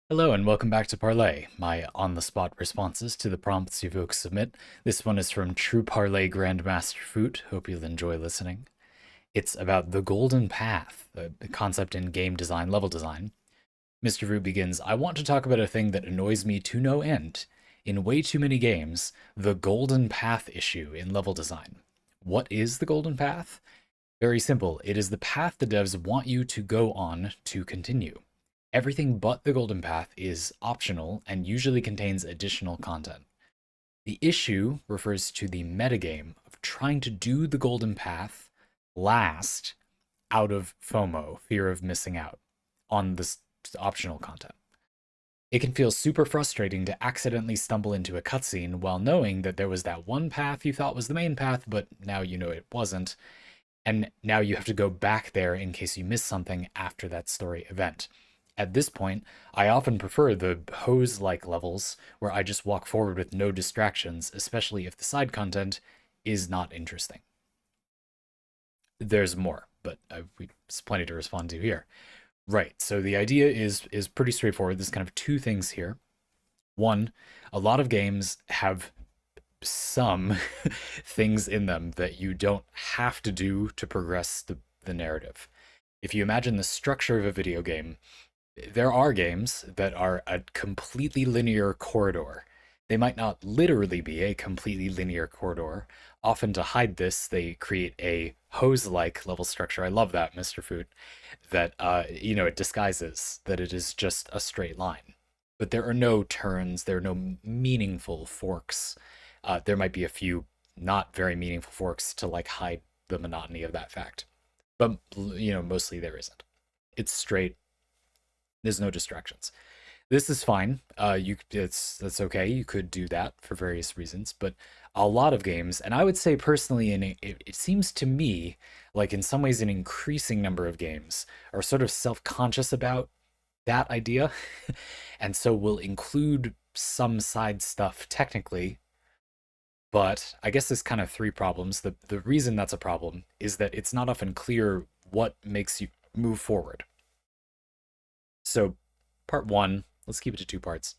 Hello and welcome back to Parley, my on-the-spot responses to the prompts you folks submit. This one is from True Parley Grandmaster Foot. Hope you'll enjoy listening. It's about the golden path, the concept in game design, level design. Mr. Foot begins, I want to talk about a thing that annoys me to no end. In way too many games, the golden path issue in level design. What is the golden path? Very simple. It is the path the devs want you to go on to continue. Everything but the golden path is optional and usually contains additional content. The issue refers to the metagame of trying to do the golden path last out of FOMO, fear of missing out, on this optional content. It can feel super frustrating to accidentally stumble into a cutscene while knowing that there was that one path you thought was the main path, but now you know it wasn't, and now you have to go back there in case you miss something after that story event. At this point, I often prefer the hose-like levels where I just walk forward with no distractions, especially if the side content is not interesting. There's more, but there's plenty to respond to here. Right, so the idea is pretty straightforward. There's kind of two things here. One, a lot of games have some things in them that you don't have to do to progress the narrative. If you imagine the structure of a video game, there are games that are a completely linear corridor. They might not literally be a completely linear corridor. Often to hide this, they create a hose-like level structure. I love that, Mr. Food. That it disguises that it is just a straight line. But there are no turns. There are no meaningful forks. There might be a few not very meaningful forks to like hide the monotony of that fact. But mostly there isn't. It's straight. There's no distractions. This is fine. That's okay. You could do that for various reasons, but a lot of games, and I would say personally, it seems to me like in some ways an increasing number of games are sort of self-conscious about that idea, and so will include some side stuff technically. But I guess there's kind of three problems. The reason that's a problem is that it's not often clear what makes you move forward. So, part one, let's keep it to two parts.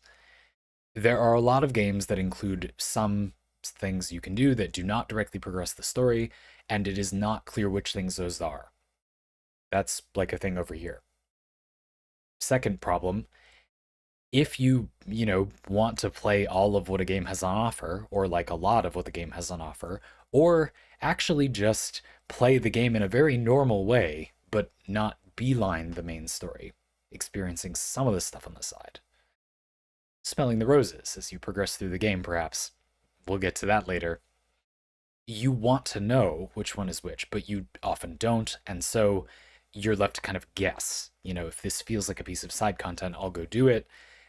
There are a lot of games that include some things you can do that do not directly progress the story, and it is not clear which things those are. That's like a thing over here. Second problem, if you want to play all of what a game has on offer, or like a lot of what the game has on offer, or actually just play the game in a very normal way, but not beeline the main story, experiencing some of the stuff on the side. Smelling the roses as you progress through the game, perhaps. We'll get to that later. You want to know which one is which, but you often don't, and so you're left to kind of guess. If this feels like a piece of side content, I'll go do it.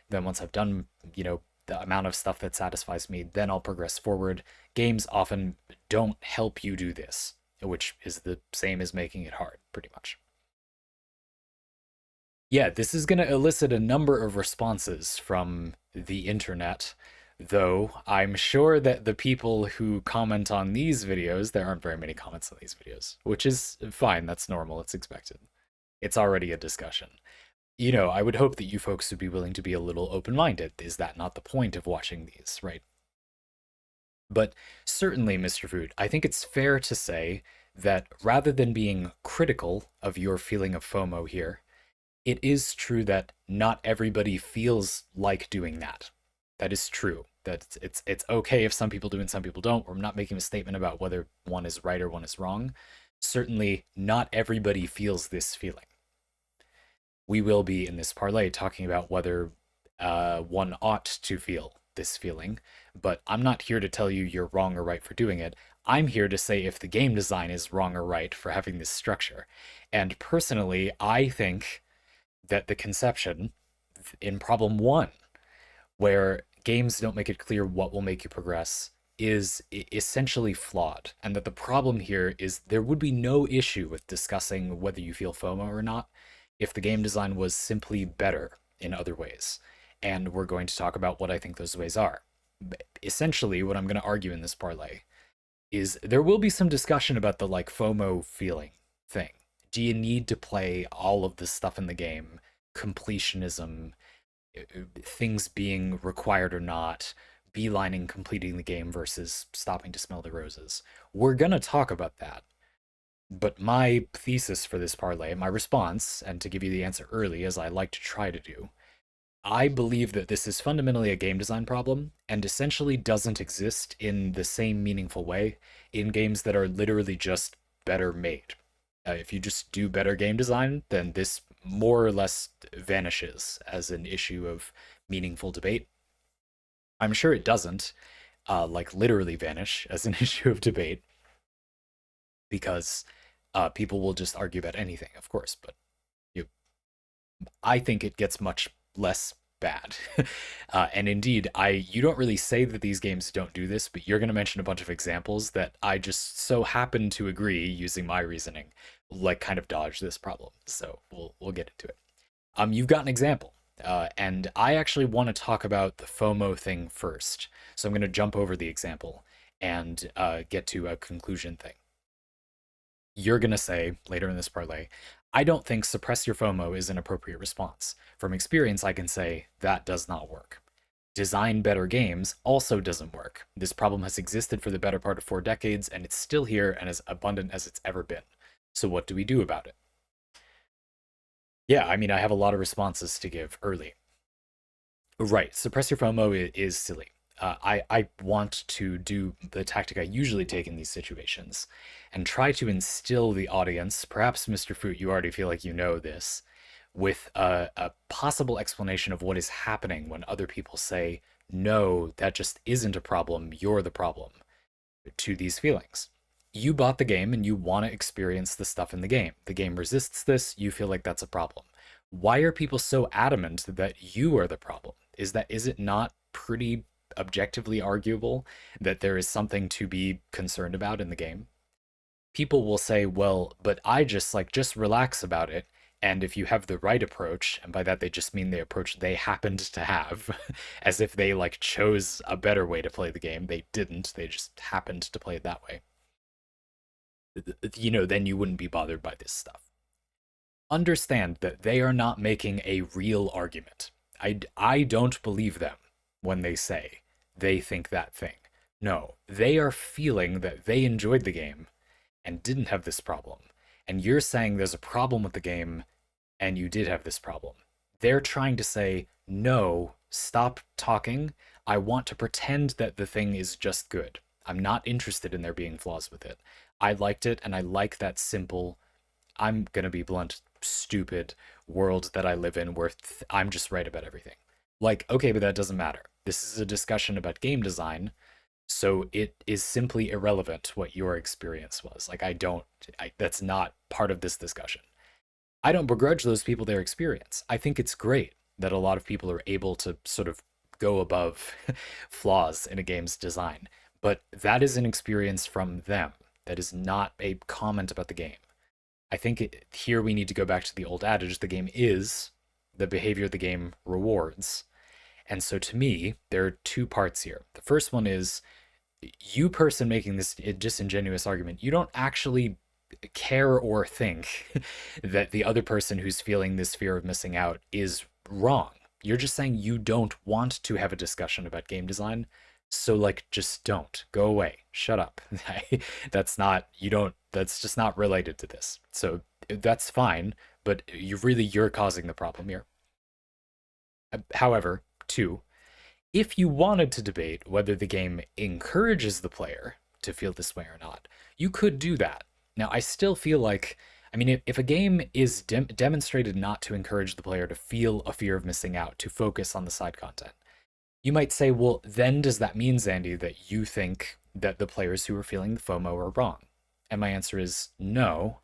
Then once I've done, the amount of stuff that satisfies me, then I'll progress forward. Games often don't help you do this, which is the same as making it hard, pretty much. Yeah, this is going to elicit a number of responses from the internet, though I'm sure that the people who comment on these videos, there aren't very many comments on these videos, which is fine. That's normal. It's expected. It's already a discussion. I would hope that you folks would be willing to be a little open-minded. Is that not the point of watching these, right? But certainly, Mr. Food, I think it's fair to say that rather than being critical of your feeling of FOMO here, it is true that not everybody feels like doing that. That is true. That it's okay if some people do and some people don't. We're not making a statement about whether one is right or one is wrong. Certainly, not everybody feels this feeling. We will be in this parlay talking about whether one ought to feel this feeling, but I'm not here to tell you you're wrong or right for doing it. I'm here to say if the game design is wrong or right for having this structure. And personally, I think that the conception in problem one, where games don't make it clear what will make you progress, is essentially flawed. And that the problem here is there would be no issue with discussing whether you feel FOMO or not if the game design was simply better in other ways. And we're going to talk about what I think those ways are. Essentially, what I'm going to argue in this parlay is there will be some discussion about the like FOMO feeling thing. Do you need to play all of this stuff in the game? Completionism, things being required or not, beelining completing the game versus stopping to smell the roses. We're gonna talk about that. But my thesis for this parlay, my response, and to give you the answer early, as I like to try to do, I believe that this is fundamentally a game design problem and essentially doesn't exist in the same meaningful way in games that are literally just better made. If you just do better game design, then this more or less vanishes as an issue of meaningful debate. I'm sure it doesn't, like literally vanish as an issue of debate because people will just argue about anything, of course. But you, I think it gets much less bad. And indeed, you don't really say that these games don't do this, but you're going to mention a bunch of examples that I just so happen to agree, using my reasoning, like kind of dodge this problem. So we'll get into it. You've got an example. And I actually want to talk about the FOMO thing first. So I'm going to jump over the example and get to a conclusion thing. You're going to say later in this parlay, I don't think suppress your FOMO is an appropriate response. From experience, I can say that does not work. Design better games also doesn't work. This problem has existed for the better part of 4 decades, and it's still here and as abundant as it's ever been. So what do we do about it? Yeah, I mean, I have a lot of responses to give early. Right, suppress your FOMO is silly. I want to do the tactic I usually take in these situations and try to instill the audience, perhaps Mr. Foot, you already feel like you know this, with a possible explanation of what is happening when other people say, no, that just isn't a problem, you're the problem, to these feelings. You bought the game and you want to experience the stuff in the game. The game resists this, you feel like that's a problem. Why are people so adamant that you are the problem? Is it not pretty objectively arguable that there is something to be concerned about in the game? People will say, well, but I just relax about it. And if you have the right approach, and by that they just mean the approach they happened to have, as if they like chose a better way to play the game. They didn't, they just happened to play it that way. Then you wouldn't be bothered by this stuff. Understand that they are not making a real argument. I don't believe them when they say they think that thing. No, they are feeling that they enjoyed the game and didn't have this problem. And you're saying there's a problem with the game and you did have this problem. They're trying to say, no, stop talking. I want to pretend that the thing is just good. I'm not interested in there being flaws with it. I liked it, and I like that simple, I'm going to be blunt, stupid world that I live in where I'm just right about everything. Like, okay, but that doesn't matter. This is a discussion about game design, so it is simply irrelevant what your experience was. Like, that's not part of this discussion. I don't begrudge those people their experience. I think it's great that a lot of people are able to sort of go above flaws in a game's design, but that is an experience from them. That is not a comment about the game. I think here we need to go back to the old adage, the game is, the behavior the game rewards. And so to me, there are 2 parts here. The first one is, you person making this disingenuous argument, you don't actually care or think that the other person who's feeling this fear of missing out is wrong. You're just saying you don't want to have a discussion about game design. So like, just don't. Go away. Shut up. That's just not related to this. So that's fine, but you're causing the problem here. However, 2, if you wanted to debate whether the game encourages the player to feel this way or not, you could do that. Now, I still feel like, I mean, if a game is demonstrated not to encourage the player to feel a fear of missing out, to focus on the side content, you might say, well, then does that mean, Zandy, that you think that the players who are feeling the FOMO are wrong? And my answer is no.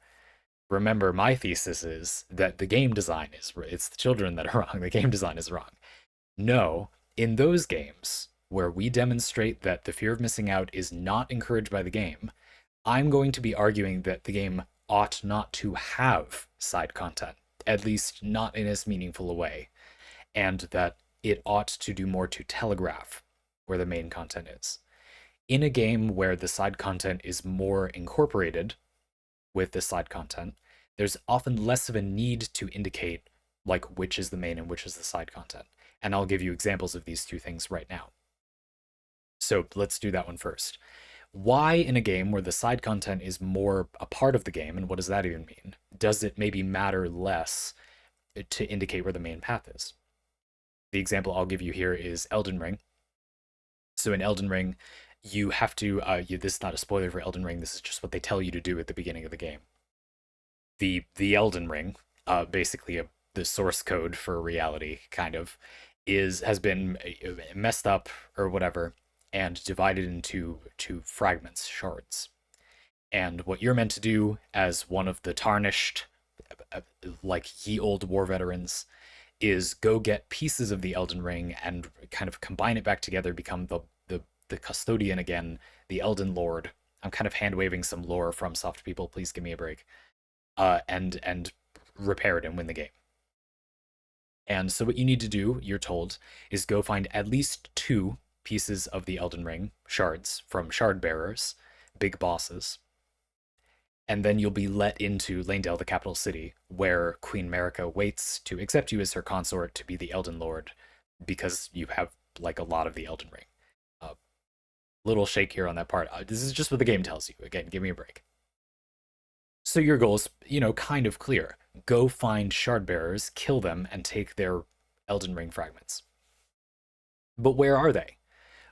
Remember, my thesis is that the game design it's the children that are wrong. The game design is wrong. No, in those games where we demonstrate that the fear of missing out is not encouraged by the game, I'm going to be arguing that the game ought not to have side content, at least not in as meaningful a way, and that it ought to do more to telegraph where the main content is. In a game where the side content is more incorporated with the side content, there's often less of a need to indicate like which is the main and which is the side content. And I'll give you examples of these two things right now. So let's do that one first. Why in a game where the side content is more a part of the game, and what does that even mean? Does it maybe matter less to indicate where the main path is? The example I'll give you here is Elden Ring. So in Elden Ring, you have to, this is not a spoiler for Elden Ring, this is just what they tell you to do at the beginning of the game. The Elden Ring, basically the source code for reality, kind of, has been messed up or whatever, and divided into fragments, shards. And what you're meant to do as one of the tarnished, like ye old war veterans, is go get pieces of the Elden Ring and kind of combine it back together, become the custodian again, the Elden Lord. I'm kind of hand waving some lore from soft people. Please give me a break. And repair it and win the game. And so what you need to do, you're told, is go find at least 2 pieces of the Elden Ring shards from shard bearers, big bosses, and then you'll be let into Lanedale, the capital city, where Queen Marika waits to accept you as her consort to be the Elden Lord, because you have like a lot of the Elden Ring. Little shake here on that part. This is just what the game tells you. Again, give me a break. So your goal's, kind of clear. Go find shard bearers, kill them, and take their Elden Ring fragments. But where are they?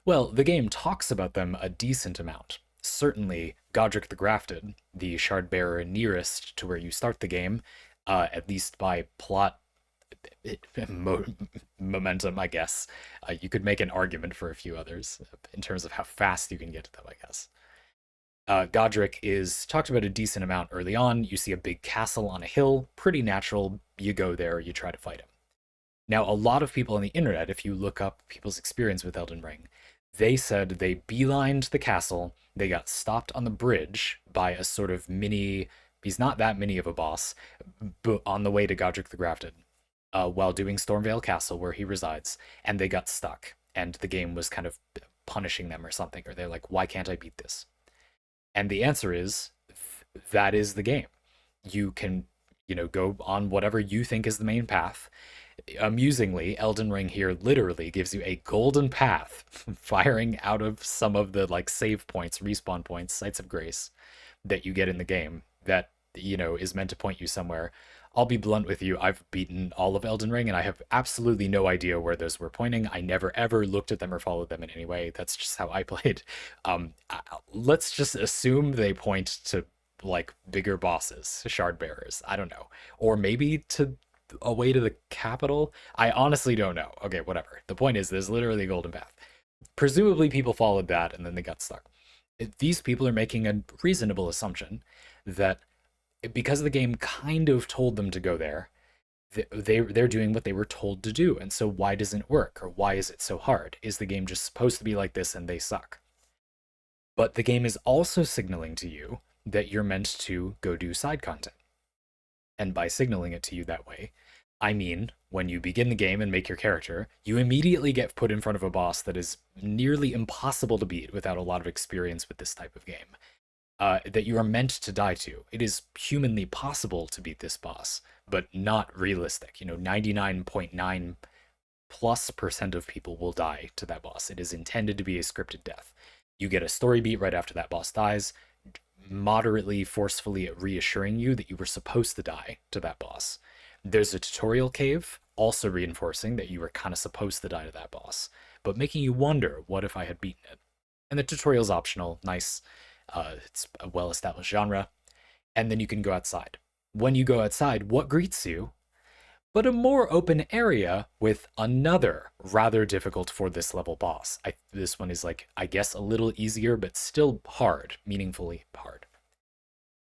Well, the game talks about them a decent amount. Certainly, Godric the Grafted, the shard bearer nearest to where you start the game, at least by plot momentum, I guess. You could make an argument for a few others in terms of how fast you can get to them, I guess. Godric is talked about a decent amount early on. You see a big castle on a hill, pretty natural. You go there, you try to fight him. Now, a lot of people on the internet, if you look up people's experience with Elden Ring, they said they beelined the castle, they got stopped on the bridge by a sort of mini, he's not that mini of a boss, but on the way to Godric the Grafted, while doing Stormvale Castle, where he resides, and they got stuck, and the game was kind of punishing them or something, or they're like, why can't I beat this? And the answer is that is the game. You can, go on whatever you think is the main path. Amusingly, Elden Ring here literally gives you a golden path firing out of some of the like save points, respawn points, sites of grace that you get in the game that, is meant to point you somewhere. I'll be blunt with you. I've beaten all of Elden Ring and I have absolutely no idea where those were pointing. I never ever looked at them or followed them in any way. That's just how I played. Let's just assume they point to like bigger bosses, shard bearers. I don't know. Or maybe to a way to the capital. I honestly don't know. Okay, whatever. The point is there's literally a golden path. Presumably people followed that and then they got stuck. These people are making a reasonable assumption that because the game kind of told them to go there, they're doing what they were told to do. And so why doesn't it work? Or why is it so hard? Is the game just supposed to be like this and they suck? But the game is also signaling to you that you're meant to go do side content. And by signaling it to you that way, I mean, when you begin the game and make your character, you immediately get put in front of a boss that is nearly impossible to beat without a lot of experience with this type of game. That you are meant to die to. It is humanly possible to beat this boss, but not realistic. 99.9 plus % of people will die to that boss. It is intended to be a scripted death. You get a story beat right after that boss dies, moderately forcefully reassuring you that you were supposed to die to that boss. There's a tutorial cave, also reinforcing that you were kind of supposed to die to that boss, but making you wonder, what if I had beaten it? And the tutorial's optional, nice. It's a well-established genre. And then you can go outside. When you go outside, what greets you? But a more open area with another rather difficult for this level boss. This one is like, I guess, a little easier, but still hard, meaningfully hard.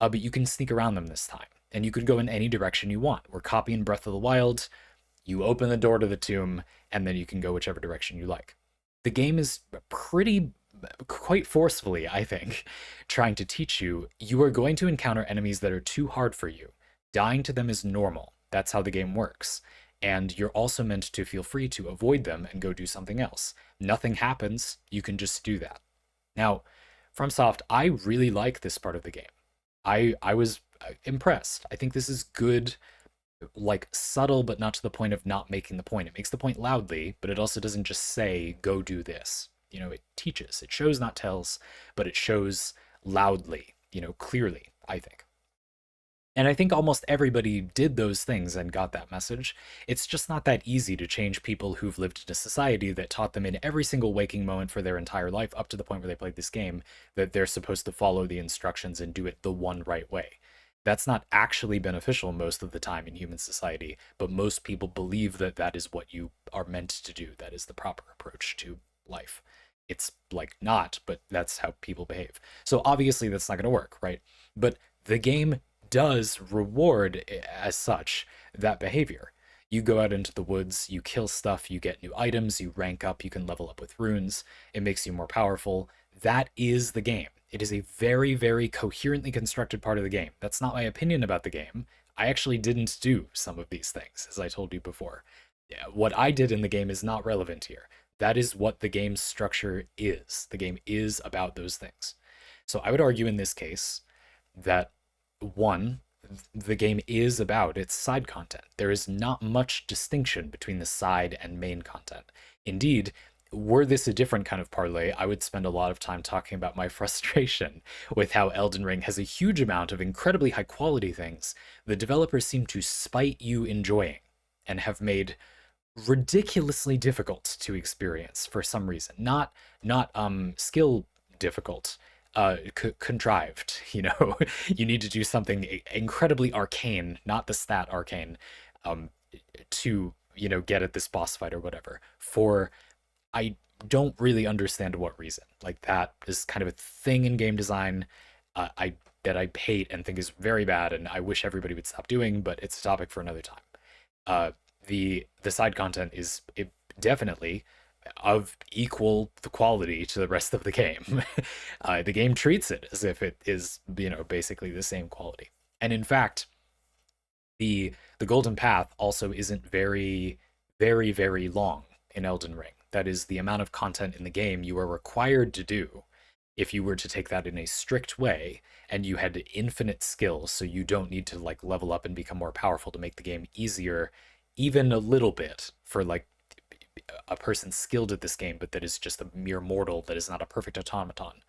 But you can sneak around them this time, and you could go in any direction you want. We're copying Breath of the Wild. You open the door to the tomb, and then you can go whichever direction you like. The game is quite forcefully, I think, trying to teach you are going to encounter enemies that are too hard for you. Dying to them is normal. That's how the game works. And you're also meant to feel free to avoid them and go do something else. Nothing happens, you can just do that. Now, FromSoft, I really like this part of the game. I was impressed. I think this is good like subtle, but not to the point of not making the point. It makes the point loudly, but it also doesn't just say, go do this. You know, it teaches, it shows, not tells, but it shows loudly, you know, clearly, I think. And I think almost everybody did those things and got that message. It's just not that easy to change people who've lived in a society that taught them in every single waking moment for their entire life, up to the point where they played this game, that they're supposed to follow the instructions and do it the one right way. That's not actually beneficial most of the time in human society, but most people believe that that is what you are meant to do. That is the proper approach to life. It's like not, but that's how people behave. So obviously that's not going to work, right? But the game does reward as such that behavior. You go out into the woods, you kill stuff, you get new items, you rank up, you can level up with runes, it makes you more powerful. That is the game. It is a very, very coherently constructed part of the game. That's not my opinion about the game. I actually didn't do some of these things, as I told you before. Yeah, what I did in the game is not relevant here. That is what the game's structure is. The game is about those things. So I would argue in this case that one, the game is about its side content. There is not much distinction between the side and main content. Indeed, were this a different kind of parlay, I would spend a lot of time talking about my frustration with how Elden Ring has a huge amount of incredibly high quality things the developers seem to spite you enjoying and have made ridiculously difficult to experience for some reason. Not skill difficult, contrived. You know, you need to do something incredibly arcane, not the stat arcane, um, to get at this boss fight or whatever. For I don't really understand what reason. Like that is kind of a thing in game design. I that I hate and think is very bad, and I wish everybody would stop doing. But it's a topic for another time. Uh, the side content is definitely of equal quality to the rest of the game. The game treats it as if it is, basically the same quality. And in fact, the golden path also isn't very, very, very long in Elden Ring. That is the amount of content in the game you are required to do if you were to take that in a strict way and you had infinite skills, so you don't need to like level up and become more powerful to make the game easier even a little bit for like a person skilled at this game, but that is just a mere mortal that is not a perfect automaton.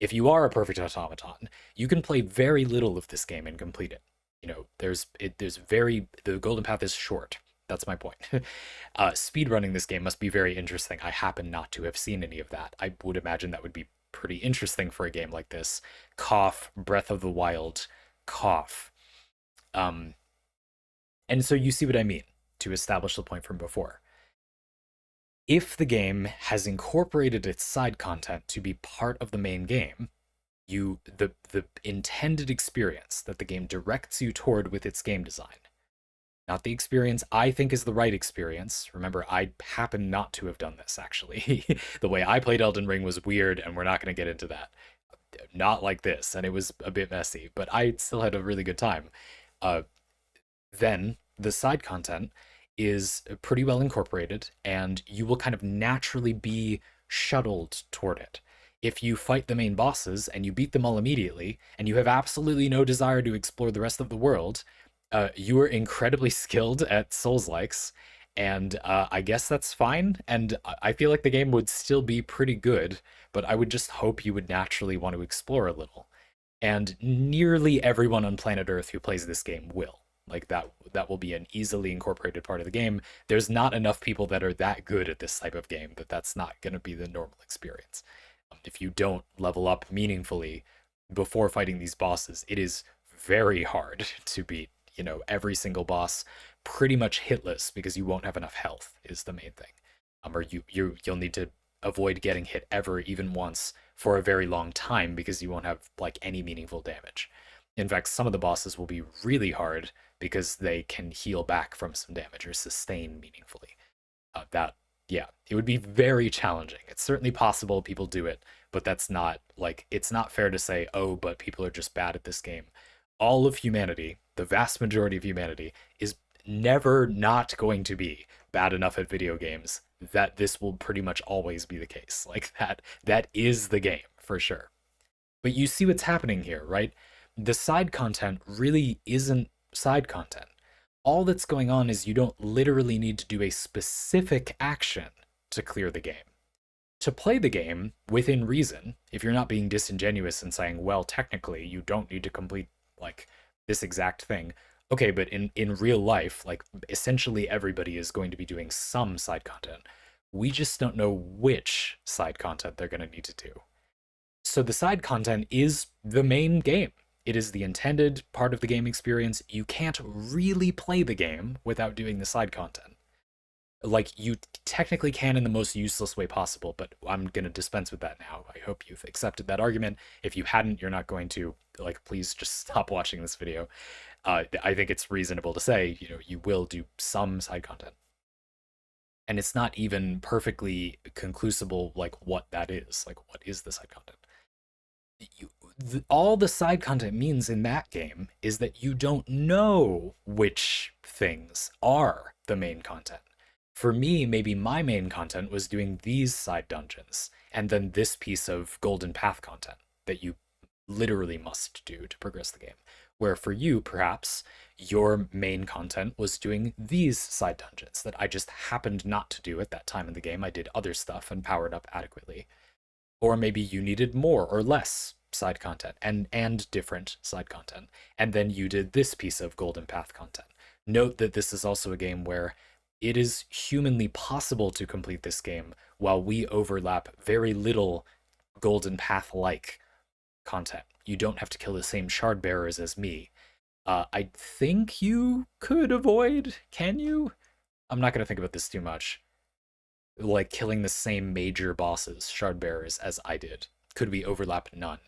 If you are a perfect automaton, you can play very little of this game and complete it. The golden path is short. That's my point. Speedrunning this game must be very interesting. I happen not to have seen any of that. I would imagine that would be pretty interesting for a game like this. Cough, Breath of the Wild, cough. And so you see what I mean to establish the point from before. If the game has incorporated its side content to be part of the main game, the intended experience that the game directs you toward with its game design, not the experience I think is the right experience. Remember, I happen not to have done this, actually. The way I played Elden Ring was weird, and we're not going to get into that. Not like this, and it was a bit messy, but I still had a really good time. Then the side content is pretty well incorporated, and you will kind of naturally be shuttled toward it. If you fight the main bosses and you beat them all immediately, and you have absolutely no desire to explore the rest of the world, you are incredibly skilled at Souls-likes, and I guess that's fine. And I feel like the game would still be pretty good, but I would just hope you would naturally want to explore a little. And nearly everyone on planet Earth who plays this game will. Like that will be an easily incorporated part of the game. There's not enough people that are that good at this type of game that that's not going to be the normal experience. If you don't level up meaningfully before fighting these bosses, it is very hard to beat, every single boss pretty much hitless because you won't have enough health is the main thing. Or you'll need to avoid getting hit ever even once for a very long time because you won't have like any meaningful damage. In fact, some of the bosses will be really hard because they can heal back from some damage or sustain meaningfully. Yeah, it would be very challenging. It's certainly possible people do it, but that's not like, it's not fair to say, oh, but people are just bad at this game. All of humanity, the vast majority of humanity, is never not going to be bad enough at video games that this will pretty much always be the case. Like that is the game for sure. But you see what's happening here, right? The side content really isn't side content. All that's going on is you don't literally need to do a specific action to clear the game. To play the game within reason, if you're not being disingenuous and saying, well, technically, you don't need to complete like this exact thing. Okay, but in real life, like essentially everybody is going to be doing some side content. We just don't know which side content they're going to need to do. So the side content is the main game. It is the intended part of the game experience. You can't really play the game without doing the side content. Like, you technically can in the most useless way possible, but I'm going to dispense with that now. I hope you've accepted that argument. If you hadn't, you're not going to. Like, please just stop watching this video. I think it's reasonable to say, you know, you will do some side content. And it's not even perfectly conclusible, like, what that is. Like, what is the side content? All the side content means in that game is that you don't know which things are the main content. For me, maybe my main content was doing these side dungeons, and then this piece of golden path content that you literally must do to progress the game. Where for you, perhaps, your main content was doing these side dungeons that I just happened not to do at that time in the game. I did other stuff and powered up adequately. Or maybe you needed more or less side content and different side content, and then you did this piece of golden path content. Note that this is also a game where it is humanly possible to complete this game while we overlap very little golden path like content. You don't have to kill the same shard bearers as me. I think you could avoid, can you? I'm not going to think about this too much. Like killing the same major bosses, shard bearers, as I did. Could we overlap? None.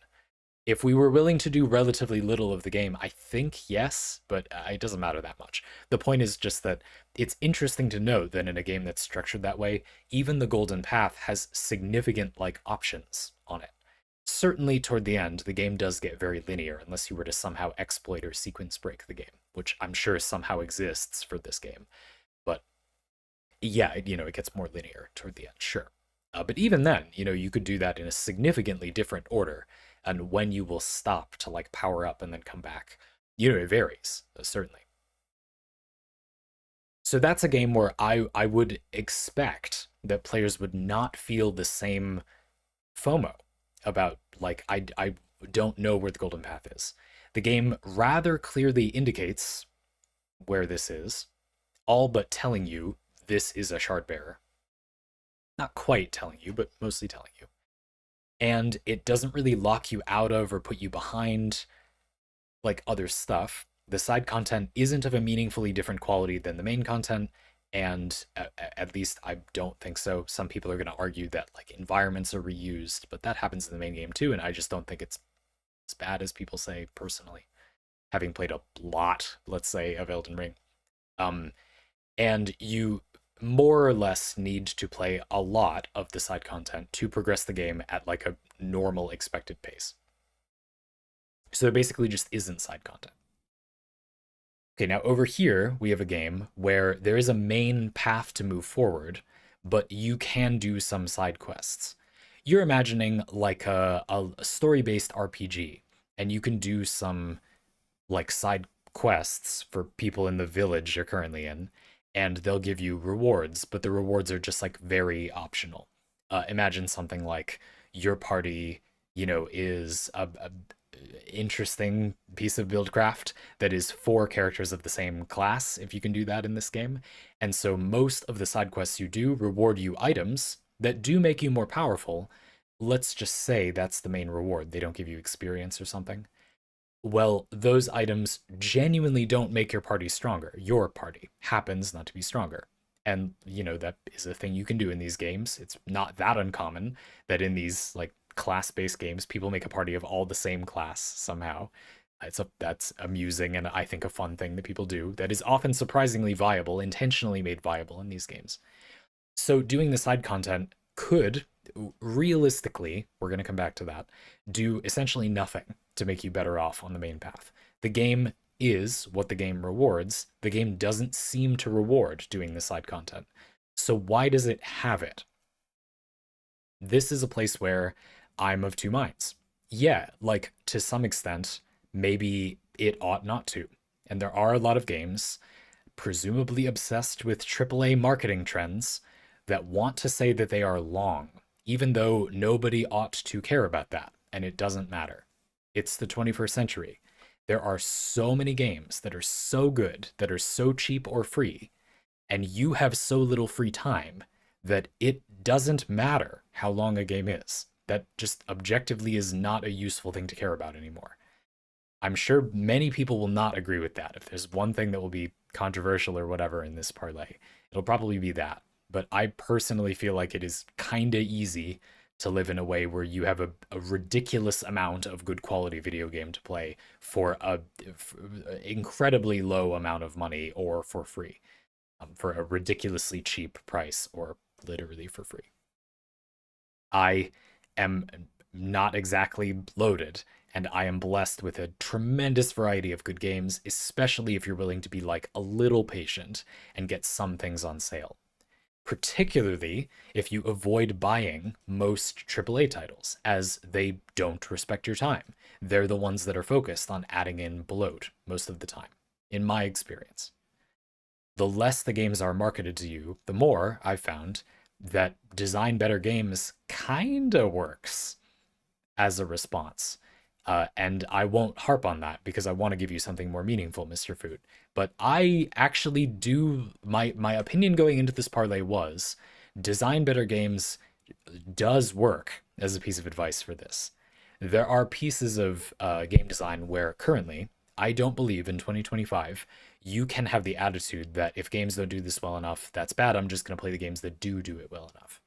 If we were willing to do relatively little of the game, I think yes, but it doesn't matter that much. The point is just that it's interesting to note that in a game that's structured that way, even the golden path has significant like options on it. Certainly toward the end, the game does get very linear unless you were to somehow exploit or sequence break the game, which I'm sure somehow exists for this game. But yeah, you know, it gets more linear toward the end, sure. But even then, you know, you could do that in a significantly different order, and when you will stop to like power up and then come back, you know, it varies, certainly. So that's a game where I would expect that players would not feel the same FOMO about like I don't know where the golden path is. The game rather clearly indicates where this is, all but telling you this is a shard bearer. Not quite telling you, but mostly telling you. And it doesn't really lock you out of or put you behind like other stuff. The side content isn't of a meaningfully different quality than the main content, and at least I don't think so. Some people are going to argue that like environments are reused, but that happens in the main game too, and I just don't think it's as bad as people say personally, having played a lot, let's say, of Elden Ring. Um, and you more or less need to play a lot of the side content to progress the game at like a normal expected pace. So there basically just isn't side content. Okay, now over here we have a game where there is a main path to move forward, but you can do some side quests. You're imagining like a story-based RPG, and you can do some like side quests for people in the village you're currently in, and they'll give you rewards, but the rewards are just like very optional. Imagine something like your party, you know, is a interesting piece of buildcraft that is 4 characters of the same class, if you can do that in this game. And so most of the side quests you do reward you items that do make you more powerful. Let's just say that's the main reward. They don't give you experience or something. Well, those items genuinely don't make your party stronger. Your party happens not to be stronger. And, you know, that is a thing you can do in these games. It's not that uncommon that in these, like, class-based games, people make a party of all the same class somehow. That's amusing and I think a fun thing that people do that is often surprisingly viable, intentionally made viable in these games. So doing the side content could realistically, we're going to come back to that, do essentially nothing to make you better off on the main path. The game is what the game rewards. The game doesn't seem to reward doing the side content. So why does it have it? This is a place where I'm of two minds. Yeah, like to some extent, maybe it ought not to. And there are a lot of games, presumably obsessed with AAA marketing trends that want to say that they are long, even though nobody ought to care about that, and it doesn't matter. It's the 21st century. There are so many games that are so good, that are so cheap or free, and you have so little free time that it doesn't matter how long a game is. That just objectively is not a useful thing to care about anymore. I'm sure many people will not agree with that. If there's one thing that will be controversial or whatever in this parlay, it'll probably be that. But I personally feel like it is kind of easy to live in a way where you have a ridiculous amount of good quality video game to play for a incredibly low amount of money or for free, for a ridiculously cheap price or literally for free. I am not exactly loaded, and I am blessed with a tremendous variety of good games, especially if you're willing to be like a little patient and get some things on sale. Particularly if you avoid buying most AAA titles, as they don't respect your time. They're the ones that are focused on adding in bloat most of the time, in my experience. The less the games are marketed to you, the more I've found that design better games kinda works as a response. And I won't harp on that because I want to give you something more meaningful, Mr. Food. But I actually do, my opinion going into this parlay was design better games does work as a piece of advice for this. There are pieces of game design where currently, I don't believe in 2025, you can have the attitude that if games don't do this well enough, that's bad. I'm just going to play the games that do it well enough.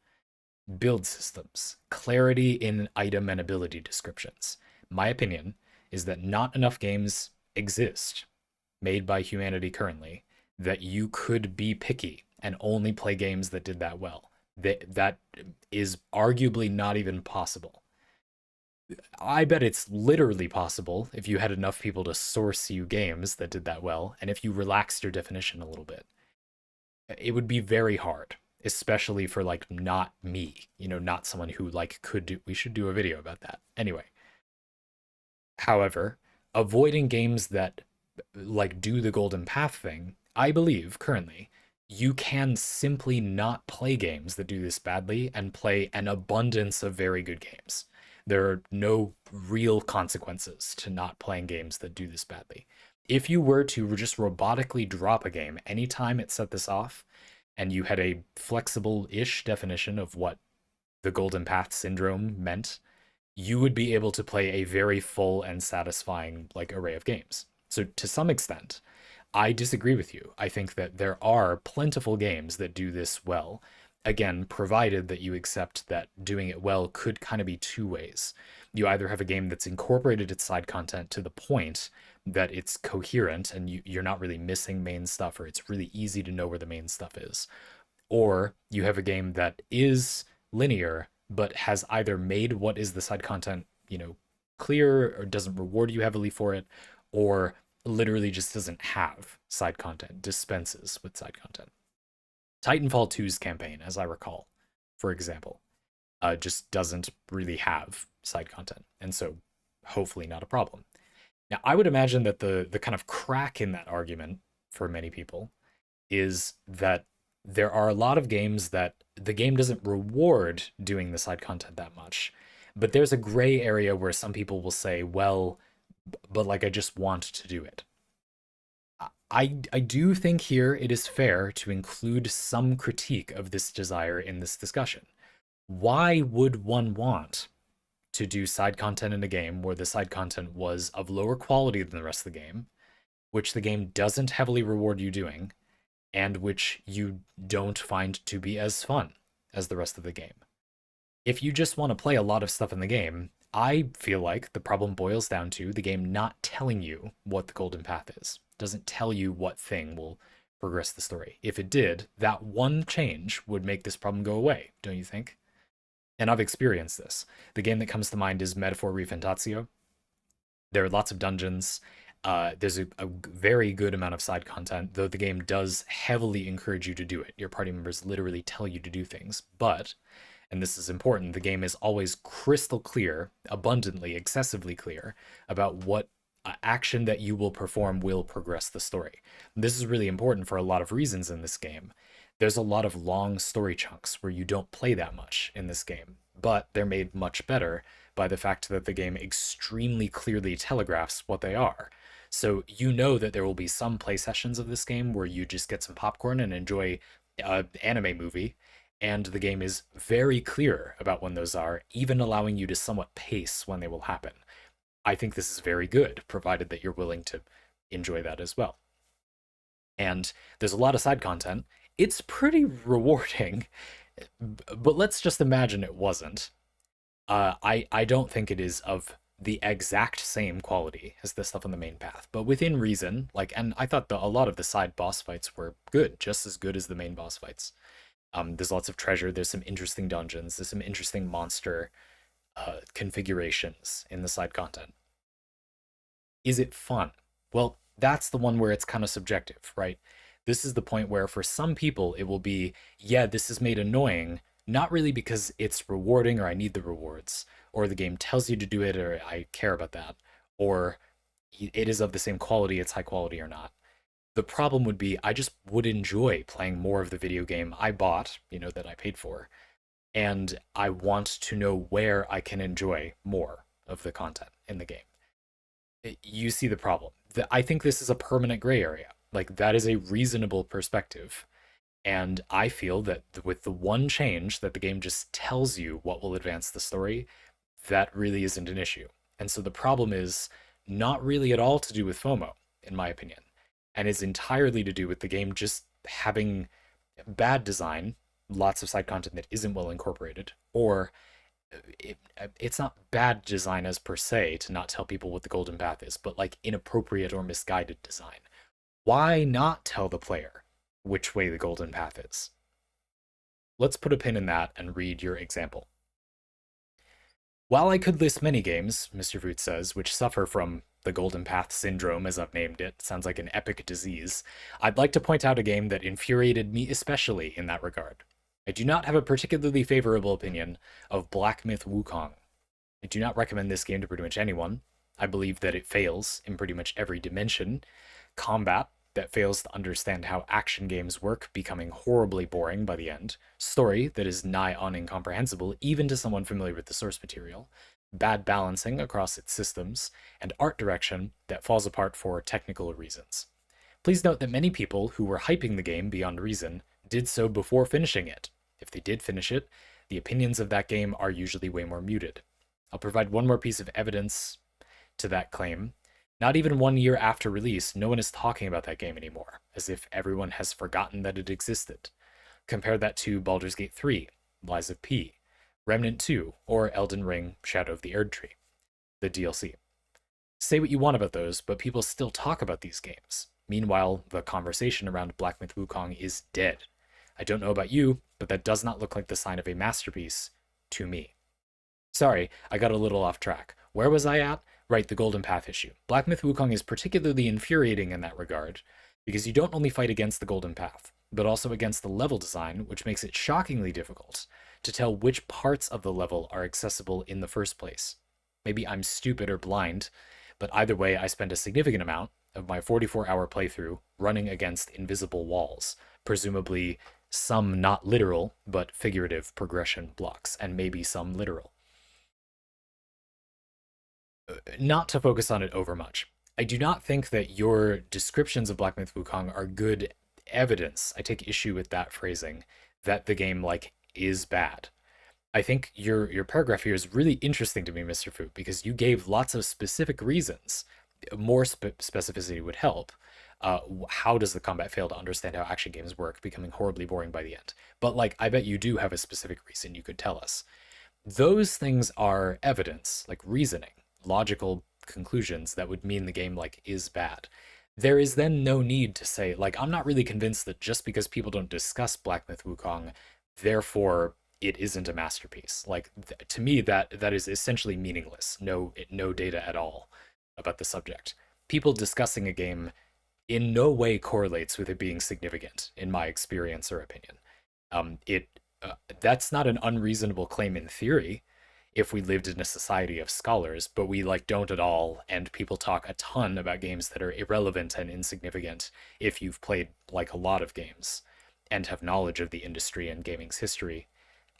Build systems, clarity in item and ability descriptions. My opinion is that not enough games exist made by humanity currently that you could be picky and only play games that did that well. That is arguably not even possible. I bet it's literally possible if you had enough people to source you games that did that well, and if you relaxed your definition a little bit. It would be very hard, especially for like not me, not someone who like could do, we should do a video about that. Anyway, however, avoiding games that like do the golden path thing, I believe currently you can simply not play games that do this badly and play an abundance of very good games. There are no real consequences to not playing games that do this badly. If you were to just robotically drop a game anytime it set this off, and you had a flexible-ish definition of what the golden path syndrome meant, you would be able to play a very full and satisfying like array of games. So to some extent, I disagree with you. I think that there are plentiful games that do this well. Again, provided that you accept that doing it well could kind of be two ways. You either have a game that's incorporated its side content to the point that it's coherent and you're not really missing main stuff, or it's really easy to know where the main stuff is. Or you have a game that is linear, but has either made what is the side content, clear, or doesn't reward you heavily for it, or literally just doesn't have side content, dispenses with side content. Titanfall 2's campaign, as I recall, for example, just doesn't really have side content, and so hopefully not a problem. Now, I would imagine that the kind of crack in that argument for many people is that there are a lot of games that the game doesn't reward doing the side content that much, but there's a gray area where some people will say, well, but like I just want to do it. I do think here it is fair to include some critique of this desire in this discussion. Why would one want to do side content in a game where the side content was of lower quality than the rest of the game, which the game doesn't heavily reward you doing, and which you don't find to be as fun as the rest of the game? If you just want to play a lot of stuff in the game, I feel like the problem boils down to the game not telling you what the golden path is. It doesn't tell you what thing will progress the story. If it did, that one change would make this problem go away, don't you think? And I've experienced this. The game that comes to mind is Metaphor Refantatio. There are lots of dungeons. There's a very good amount of side content, though the game does heavily encourage you to do it. Your party members literally tell you to do things. But, and this is important, the game is always crystal clear, abundantly, excessively clear, about what action that you will perform will progress the story. This is really important for a lot of reasons in this game. There's a lot of long story chunks where you don't play that much in this game, but they're made much better by the fact that the game extremely clearly telegraphs what they are. So you know that there will be some play sessions of this game where you just get some popcorn and enjoy an anime movie, and the game is very clear about when those are, even allowing you to somewhat pace when they will happen. I think this is very good, provided that you're willing to enjoy that as well. And there's a lot of side content. It's pretty rewarding, but let's just imagine it wasn't. I don't think it is of the exact same quality as the stuff on the main path, but within reason. Like, and I thought a lot of the side boss fights were good, just as good as the main boss fights. There's lots of treasure. There's some interesting dungeons. There's some interesting monster configurations in the side content. Is it fun? Well, that's the one where it's kind of subjective, right? This is the point where for some people it will be, yeah, this is made annoying, not really because it's rewarding or I need the rewards, or the game tells you to do it or I care about that, or it is of the same quality, it's high quality or not. The problem would be I just would enjoy playing more of the video game I bought, that I paid for, and I want to know where I can enjoy more of the content in the game. You see the problem. I think this is a permanent gray area. Like, that is a reasonable perspective. And I feel that with the one change that the game just tells you what will advance the story, that really isn't an issue. And so the problem is not really at all to do with FOMO, in my opinion, and is entirely to do with the game just having bad design, lots of side content that isn't well incorporated, or it's not bad design as per se to not tell people what the golden path is, but like inappropriate or misguided design. Why not tell the player which way the golden path is? Let's put a pin in that and read your example. While I could list many games, Mr. Foot says, which suffer from the Golden Path Syndrome, as I've named it, sounds like an epic disease, I'd like to point out a game that infuriated me especially in that regard. I do not have a particularly favorable opinion of Black Myth Wukong. I do not recommend this game to pretty much anyone. I believe that it fails in pretty much every dimension. Combat that fails to understand how action games work, becoming horribly boring by the end. Story that is nigh on incomprehensible even to someone familiar with the source material. Bad balancing across its systems, and art direction that falls apart for technical reasons. Please note that many people who were hyping the game beyond reason did so before finishing it. If they did finish it, the opinions of that game are usually way more muted. I'll provide one more piece of evidence to that claim. Not even 1 year after release, no one is talking about that game anymore, as if everyone has forgotten that it existed. Compare that to Baldur's Gate 3, Lies of P, Remnant 2, or Elden Ring Shadow of the Erdtree, the DLC. Say what you want about those, but people still talk about these games. Meanwhile, the conversation around Black Myth Wukong is dead. I don't know about you, but that does not look like the sign of a masterpiece to me. Sorry, I got a little off track. Where was I at? Right, the Golden Path issue. Black Myth Wukong is particularly infuriating in that regard, because you don't only fight against the Golden Path, but also against the level design, which makes it shockingly difficult to tell which parts of the level are accessible in the first place. Maybe I'm stupid or blind, but either way, I spend a significant amount of my 44-hour playthrough running against invisible walls, presumably some not literal, but figurative progression blocks, and maybe some literal. Not to focus on it overmuch, I do not think that your descriptions of Black Myth Wukong are good evidence. I take issue with that phrasing, that the game, is bad. I think your paragraph here is really interesting to me, Mr. Foot, because you gave lots of specific reasons. More specificity would help. How does the combat fail to understand how action games work, becoming horribly boring by the end? But, I bet you do have a specific reason you could tell us. Those things are evidence, reasoning, logical conclusions that would mean the game, is bad. There is then no need to say, I'm not really convinced that just because people don't discuss Black Myth Wukong, therefore it isn't a masterpiece. To me, that is essentially meaningless. No data at all about the subject. People discussing a game in no way correlates with it being significant, in my experience or opinion. That's not an unreasonable claim in theory. if we lived in a society of scholars, but we like don't at all, and people talk a ton about games that are irrelevant and insignificant if you've played like a lot of games and have knowledge of the industry and gaming's history.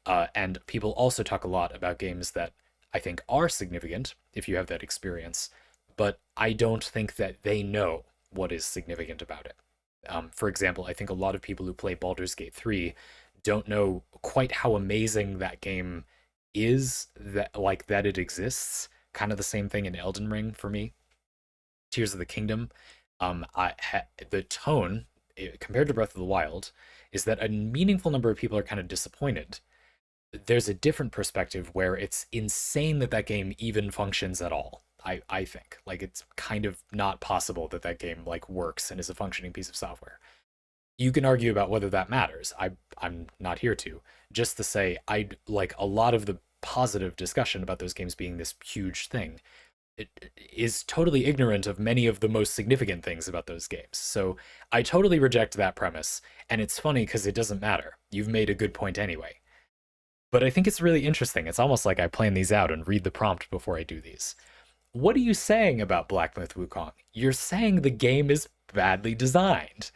And people also talk a lot about games that I think are significant if you have that experience, but I don't think that they know what is significant about it. For example, I think a lot of people who play Baldur's Gate 3 don't know quite how amazing that game is, that like that it exists. Kind of the same thing in Elden Ring for me. Tears of the Kingdom, the tone compared to Breath of the Wild is that a meaningful number of people are kind of disappointed. There's a different perspective where it's insane that that game even functions at all. I think like it's kind of not possible that that game like works and is a functioning piece of software. You can argue about whether that matters. I'm not here to. Just to say I like a lot of the positive discussion about those games being this huge thing. It is totally ignorant of many of the most significant things about those games. So I totally reject that premise, and it's funny because it doesn't matter. You've made a good point anyway. But I think it's really interesting. It's almost like I plan these out and read the prompt before I do these. What are you saying about Black Myth Wukong? You're saying the game is badly designed.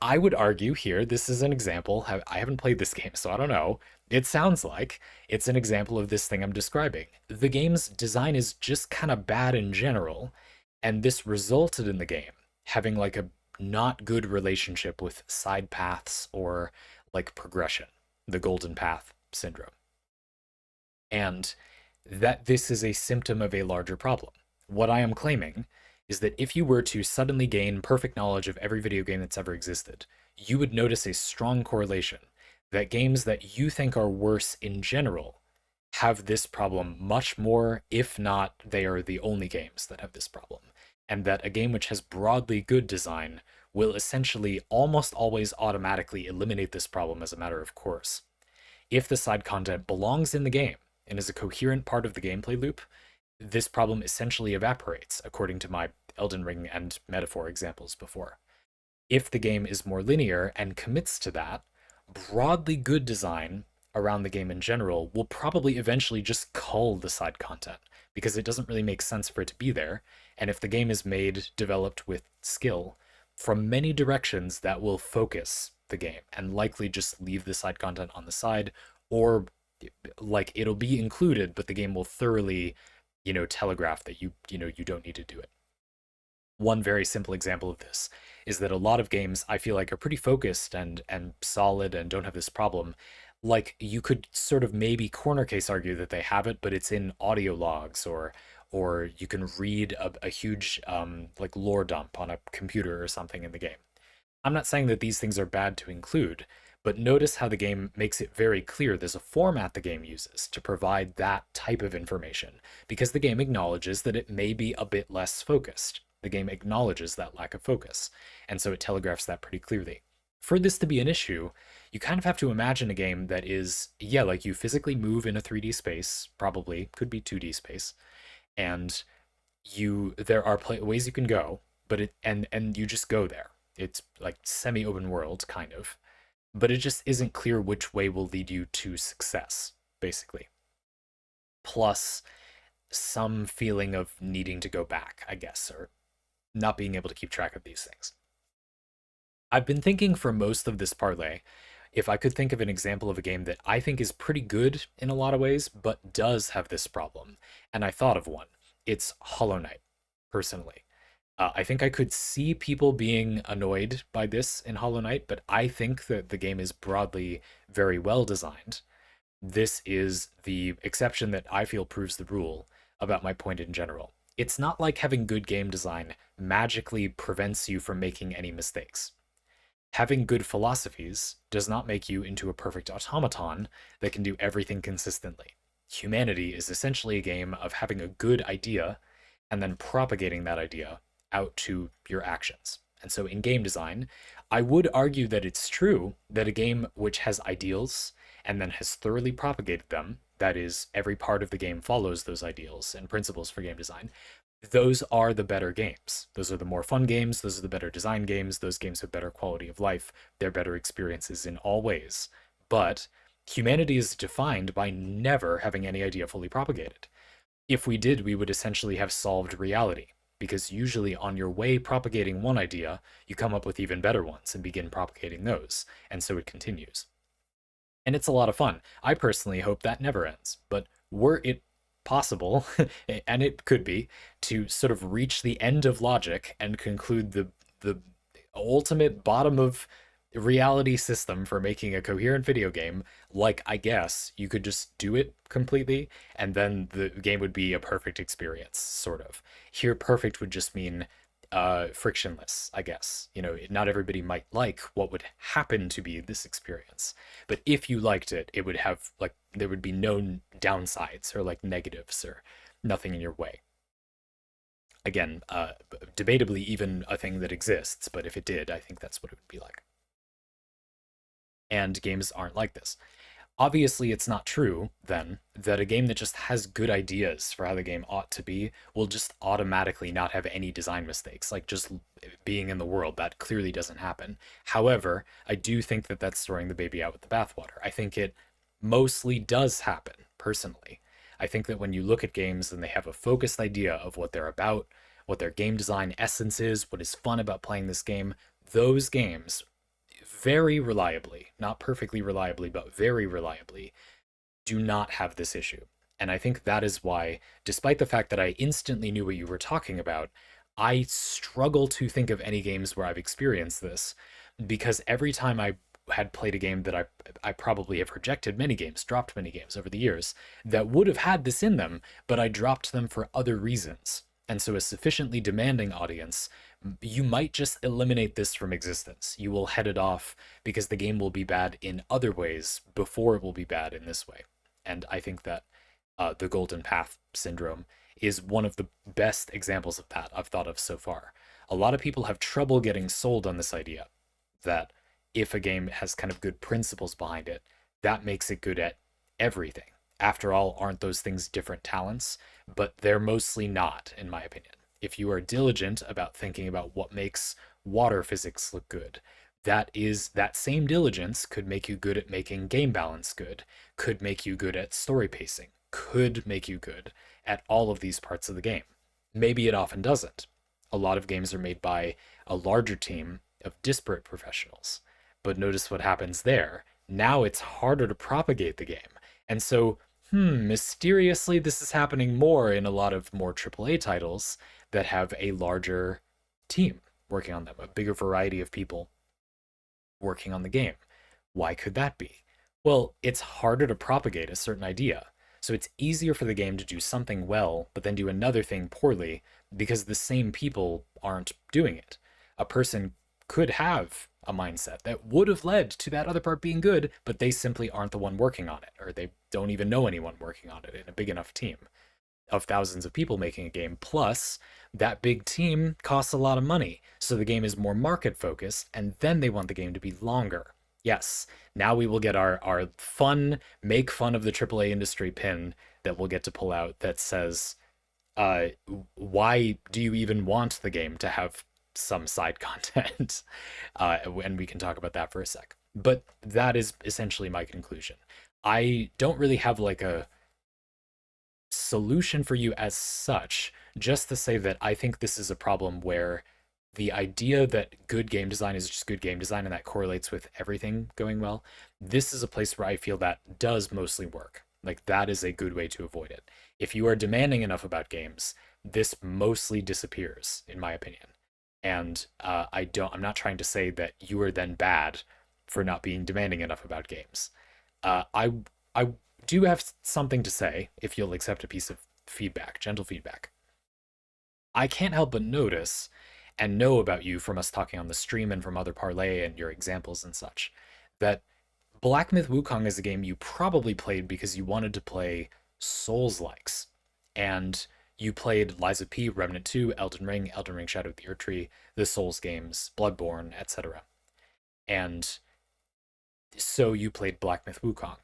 I would argue here, this is an example. I haven't played this game, so I don't know. It sounds like it's an example of this thing I'm describing. The game's design is just kind of bad in general, and this resulted in the game having like a not good relationship with side paths or like progression, the golden path syndrome. And that this is a symptom of a larger problem. What I am claiming is that if you were to suddenly gain perfect knowledge of every video game that's ever existed, you would notice a strong correlation that games that you think are worse in general have this problem much more, if not they are the only games that have this problem. And that a game which has broadly good design will essentially almost always automatically eliminate this problem as a matter of course. If the side content belongs in the game and is a coherent part of the gameplay loop, this problem essentially evaporates, according to my Elden Ring and metaphor examples before. If the game is more linear and commits to that, broadly good design around the game in general will probably eventually just cull the side content because it doesn't really make sense for it to be there. And if the game is made, developed with skill from many directions, that will focus the game and likely just leave the side content on the side, or like it'll be included, but the game will thoroughly, telegraph that you don't need to do it. One very simple example of this is that a lot of games I feel like are pretty focused and solid and don't have this problem. Like you could sort of maybe corner case argue that they have it, but it's in audio logs, or you can read a huge like lore dump on a computer or something in the game. I'm not saying that these things are bad to include, but notice how the game makes it very clear there's a format the game uses to provide that type of information, because the game acknowledges that it may be a bit less focused. The game acknowledges that lack of focus, and so it telegraphs that pretty clearly. For this to be an issue, you kind of have to imagine a game that is, yeah, like you physically move in a 3D space, probably, could be 2D space, and there are ways you can go, but and you just go there. It's like semi-open world, kind of, but it just isn't clear which way will lead you to success, basically. Plus some feeling of needing to go back, I guess, or not being able to keep track of these things. I've been thinking for most of this parlay if I could think of an example of a game that I think is pretty good in a lot of ways, but does have this problem. And I thought of one. It's Hollow Knight, personally. I think I could see people being annoyed by this in Hollow Knight, but I think that the game is broadly very well designed. This is the exception that I feel proves the rule about my point in general. It's not like having good game design magically prevents you from making any mistakes. Having good philosophies does not make you into a perfect automaton that can do everything consistently. Humanity is essentially a game of having a good idea and then propagating that idea out to your actions. And so in game design, I would argue that it's true that a game which has ideals and then has thoroughly propagated them, that is, every part of the game follows those ideals and principles for game design, those are the better games. Those are the more fun games. Those are the better design games. Those games have better quality of life. They're better experiences in all ways. But Humanity is defined by never having any idea fully propagated. If we did, we would essentially have solved reality, because usually on your way propagating one idea, you come up with even better ones and begin propagating those, and so it continues. And it's a lot of fun. I personally hope that never ends, but were it possible, and it could be, to sort of reach the end of logic and conclude the ultimate bottom of reality system for making a coherent video game, like, I guess you could just do it completely and then the game would be a perfect experience, sort of. Here perfect would just mean frictionless, I guess. You know, not everybody might like what would happen to be this experience, but if you liked it, it would have, like, there would be no downsides or like negatives or nothing in your way. Again, debatably even a thing that exists, but if it did, I think that's what it would be like. And games aren't like this. Obviously, it's not true, then, that a game that just has good ideas for how the game ought to be will just automatically not have any design mistakes. Like, just being in the world, that clearly doesn't happen. However, I do think that that's throwing the baby out with the bathwater. I think it mostly does happen, personally. I think that when you look at games and they have a focused idea of what they're about, what their game design essence is, what is fun about playing this game, those games very reliably, not perfectly reliably, but very reliably, do not have this issue. And I think that is why, despite the fact that I instantly knew what you were talking about, I struggle to think of any games where I've experienced this, because every time I had played a game that I probably have rejected many games, dropped many games over the years that would have had this in them, but I dropped them for other reasons. And so a sufficiently demanding audience, you might just eliminate this from existence. You will head it off because the game will be bad in other ways before it will be bad in this way. And I think that the Golden Path syndrome is one of the best examples of that I've thought of so far. A lot of people have trouble getting sold on this idea that if a game has kind of good principles behind it, that makes it good at everything. After all, aren't those things different talents? But they're mostly not, in my opinion. If you are diligent about thinking about what makes water physics look good, that same diligence could make you good at making game balance good, could make you good at story pacing, could make you good at all of these parts of the game. Maybe it often doesn't. A lot of games are made by a larger team of disparate professionals. But notice what happens there. Now it's harder to propagate the game. And so, mysteriously, this is happening more in a lot of more AAA titles that have a larger team working on them, a bigger variety of people working on the game. Why could that be? Well, it's harder to propagate a certain idea. So it's easier for the game to do something well, but then do another thing poorly because the same people aren't doing it. A person could have a mindset that would have led to that other part being good, but they simply aren't the one working on it, or they don't even know anyone working on it in a big enough team of thousands of people making a game. Plus, that big team costs a lot of money, so the game is more market focused, and then they want the game to be longer. Yes, now we will get our fun, make fun of the AAA industry pin that we'll get to pull out that says, uh, why do you even want the game to have some side content? And we can talk about that for a sec. But that is essentially my conclusion. I don't really have like a solution for you as such, just to say that I think this is a problem where the idea that good game design is just good game design and that correlates with everything going well, this is a place where I feel that does mostly work. Like, that is a good way to avoid it. If you are demanding enough about games, this mostly disappears, in my opinion. And I'm not trying to say that you are then bad for not being demanding enough about games. I do have something to say, if you'll accept a piece of feedback, gentle feedback. I can't help but notice and know about you from us talking on the stream and from other Parlay and your examples and such, that Black Myth Wukong is a game you probably played because you wanted to play Souls-likes. And you played Lies of P, Remnant 2, Elden Ring Shadow of the Erdtree, the Souls games, Bloodborne, etc. And so you played Black Myth Wukong.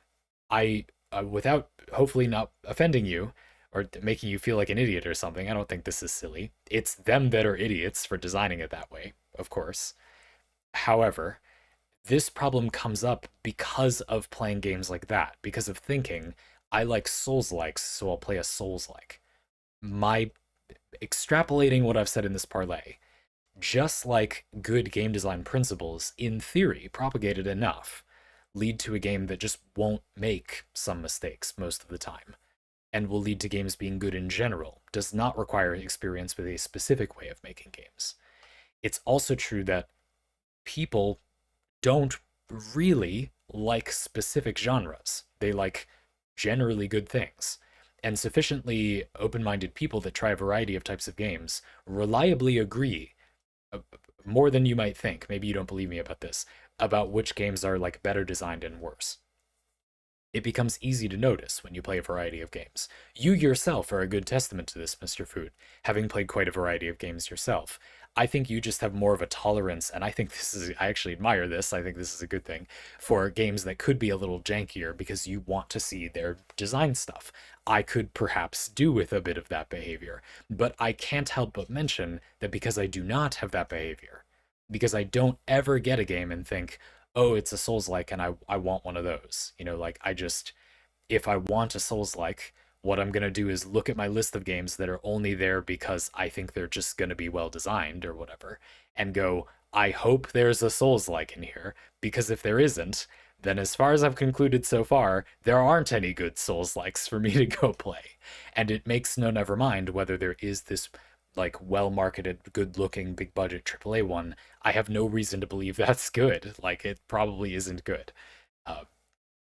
Without hopefully not offending you or making you feel like an idiot or something, I don't think this is silly. It's them that are idiots for designing it that way, of course. However, this problem comes up because of playing games like that, because of thinking, I like Souls-likes, so I'll play a Souls-like. My extrapolating what I've said in this parlay, just like good game design principles, in theory, propagated enough, lead to a game that just won't make some mistakes most of the time, and will lead to games being good in general, does not require experience with a specific way of making games. It's also true that people don't really like specific genres. They like generally good things. And sufficiently open minded people that try a variety of types of games reliably agree, uh, more than you might think. Maybe you don't believe me about this, about which games are like better designed and worse. It becomes easy to notice when you play a variety of games. You yourself are a good testament to this, Mr. Food, having played quite a variety of games yourself. I think you just have more of a tolerance, and I think I actually admire this, I think this is a good thing, for games that could be a little jankier because you want to see their design stuff. I could perhaps do with a bit of that behavior, but I can't help but mention that because I do not have that behavior, because I don't ever get a game and think, oh, it's a Souls like, and I want one of those. Like I just, if I want a Souls like, what I'm going to do is look at my list of games that are only there because I think they're just going to be well designed or whatever, and go, I hope there's a Souls like in here, because if there isn't, then as far as I've concluded so far, there aren't any good Souls likes for me to go play. And it makes no never mind whether there is this like well marketed, good looking, big budget AAA one. I have no reason to believe that's good. Like it probably isn't good. Uh,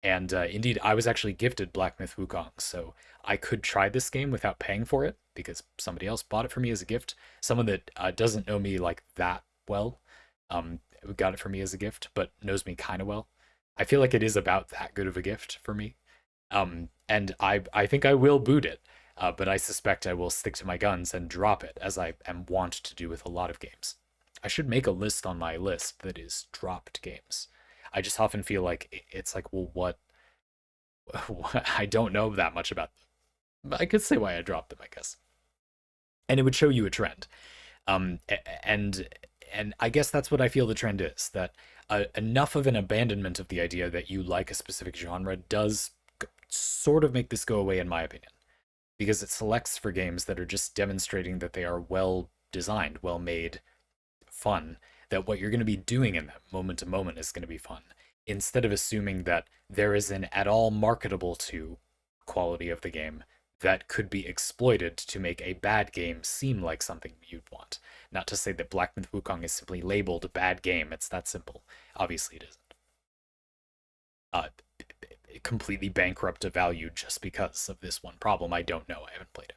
and indeed, I was actually gifted Black Myth Wukong, so I could try this game without paying for it because somebody else bought it for me as a gift. Someone that doesn't know me like that well, um, got it for me as a gift, but knows me kind of well. I feel like it is about that good of a gift for me. And I think I will boot it, but I suspect I will stick to my guns and drop it, as I am wont to do with a lot of games. I should make a list on my list that is dropped games. I just often feel like it's like, well, what? I don't know that much about them. But I could say why I dropped them, I guess. And it would show you a trend. And I guess that's what I feel the trend is, that enough of an abandonment of the idea that you like a specific genre does sort of make this go away, in my opinion, because it selects for games that are just demonstrating that they are well designed, well made, fun, that what you're going to be doing in them moment to moment is going to be fun, instead of assuming that there is an at all marketable to quality of the game that could be exploited to make a bad game seem like something you'd want. Not to say that Black Myth Wukong is simply labeled a bad game, it's that simple. Obviously, it isn't. Uh, Completely bankrupt a value just because of this one problem. I don't know. I haven't played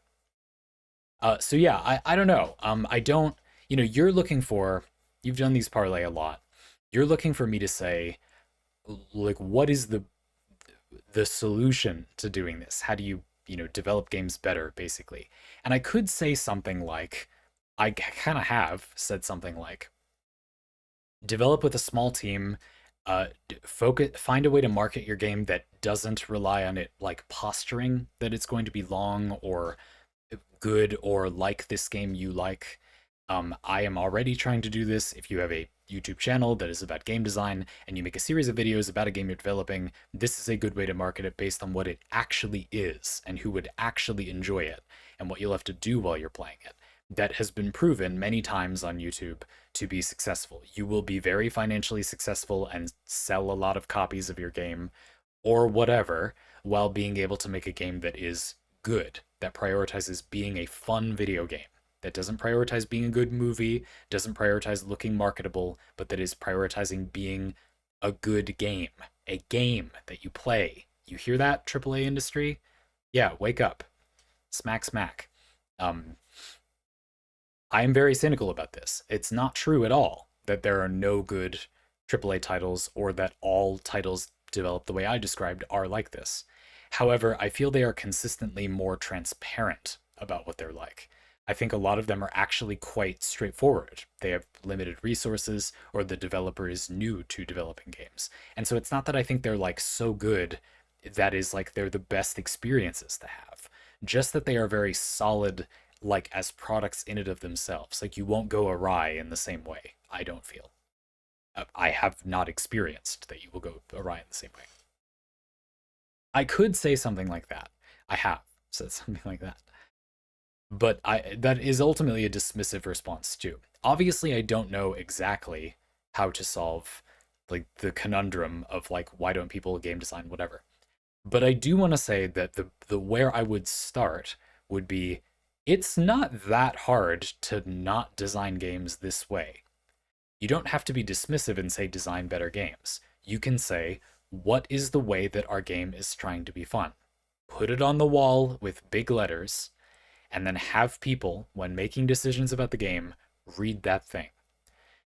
it. So yeah, I don't know. I don't. You're looking for. You've done these parlay a lot. You're looking for me to say, like, what is the solution to doing this? How do you develop games better, basically? And I could say something like, I kind of have said something like, develop with a small team, focus, find a way to market your game that doesn't rely on it like posturing that it's going to be long or good or like this game you like. I am already trying to do this. If you have a YouTube channel that is about game design and you make a series of videos about a game you're developing, this is a good way to market it based on what it actually is and who would actually enjoy it and what you'll have to do while you're playing it. That has been proven many times on YouTube to be successful. You will be very financially successful and sell a lot of copies of your game or whatever while being able to make a game that is good, that prioritizes being a fun video game, that doesn't prioritize being a good movie, doesn't prioritize looking marketable, but that is prioritizing being a good game, a game that you play. You hear that, AAA industry? Yeah, wake up. Smack, smack. Um, I am very cynical about this. It's not true at all that there are no good AAA titles or that all titles developed the way I described are like this. However, I feel they are consistently more transparent about what they're like. I think a lot of them are actually quite straightforward. They have limited resources, or the developer is new to developing games. And so it's not that I think they're like so good that is like they're the best experiences to have. Just that they are very solid, like as products in and of themselves. Like you won't go awry in the same way, I don't feel. I have not experienced that you will go awry in the same way. I could say something like that. I have said something like that. But that is ultimately a dismissive response too. Obviously, I don't know exactly how to solve like the conundrum of like why don't people game design whatever. But I do want to say that the where I would start would be it's not that hard to not design games this way. You don't have to be dismissive and say design better games. You can say, what is the way that our game is trying to be fun? Put it on the wall with big letters, and then have people, when making decisions about the game, read that thing.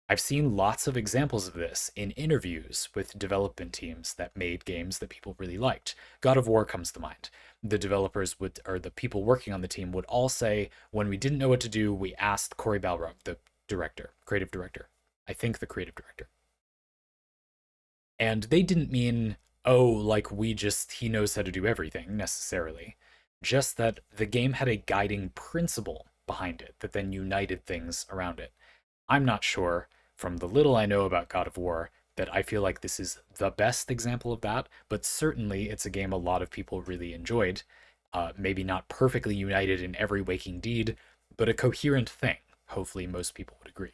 I've seen lots of examples of this in interviews with development teams that made games that people really liked. God of War comes to mind. The developers would, or the people working on the team would all say, when we didn't know what to do, we asked Cory Balrog, the director, creative director. I think the creative director. And they didn't mean, oh, like he knows how to do everything necessarily. Just that the game had a guiding principle behind it that then united things around it. I'm not sure, from the little I know about God of War, that I feel like this is the best example of that, but certainly it's a game a lot of people really enjoyed. Maybe not perfectly united in every waking deed, but a coherent thing. Hopefully, most people would agree.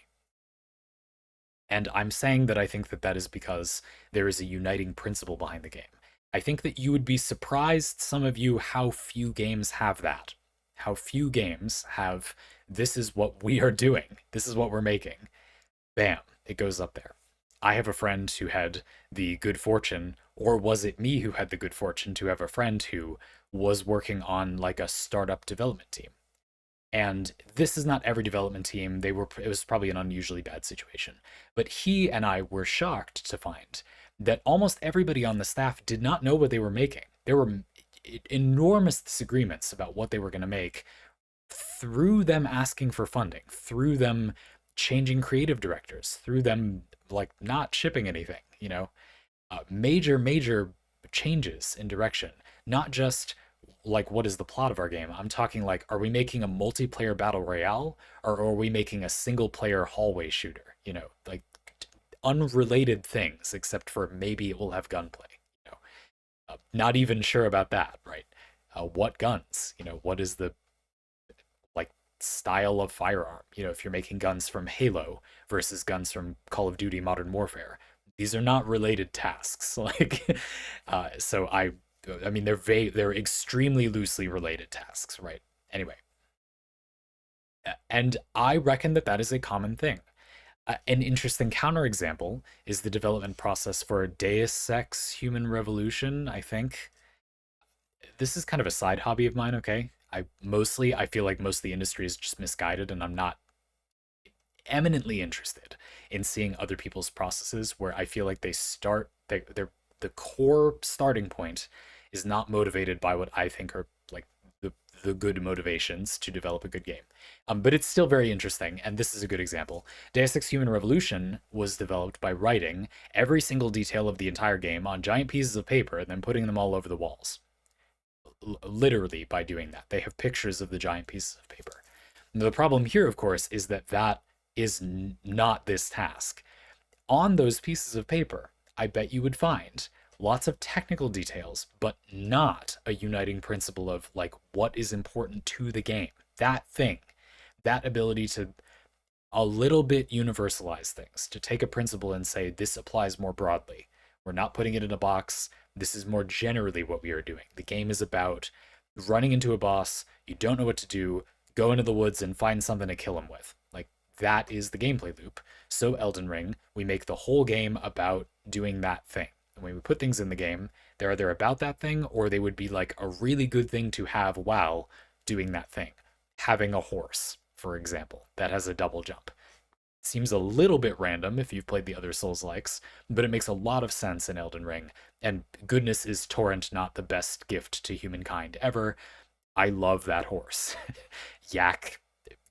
And I'm saying that I think that that is because there is a uniting principle behind the game. I think that you would be surprised, some of you, how few games have that. How few games have this is what we are doing, this is what we're making. Bam, it goes up there. I have a friend who had the good fortune, or was it me who had the good fortune to have a friend who was working on like a startup development team? And this is not every development team. It was probably an unusually bad situation. But he and I were shocked to find that almost everybody on the staff did not know what they were making. There were enormous disagreements about what they were going to make through them asking for funding, through them changing creative directors, through them like not shipping anything, major changes in direction, not just like what is the plot of our game. I'm talking like, are we making a multiplayer battle royale, or are we making a single player hallway shooter? Like unrelated things, except for maybe it will have gunplay. Not even sure about that, right? What guns? What is the like style of firearm? If you're making guns from Halo versus guns from Call of Duty Modern Warfare, these are not related tasks. So I mean, they're extremely loosely related tasks, right? Anyway, and I reckon that that is a common thing. An interesting counterexample is the development process for Deus Ex Human Revolution, I think. This is kind of a side hobby of mine, okay? I feel like most of the industry is just misguided, and I'm not eminently interested in seeing other people's processes where I feel like they're the core starting point is not motivated by what I think are like the good motivations to develop a good game. But it's still very interesting, and this is a good example. Deus Ex Human Revolution was developed by writing every single detail of the entire game on giant pieces of paper and then putting them all over the walls. Literally by doing that. They have pictures of the giant pieces of paper. And the problem here, of course, is that that is not this task. On those pieces of paper, I bet you would find lots of technical details, but not a uniting principle of like what is important to the game. That thing, that ability to a little bit universalize things, to take a principle and say this applies more broadly. We're not putting it in a box. This is more generally what we are doing. The game is about running into a boss, you don't know what to do, go into the woods and find something to kill him with. Like that is the gameplay loop. So Elden Ring, we make the whole game about doing that thing. And when we put things in the game, they're either about that thing or they would be like a really good thing to have while doing that thing. Having a horse, for example, that has a double jump. Seems a little bit random if you've played the other Souls likes, but it makes a lot of sense in Elden Ring. And goodness is Torrent not the best gift to humankind ever. I love that horse. Yak,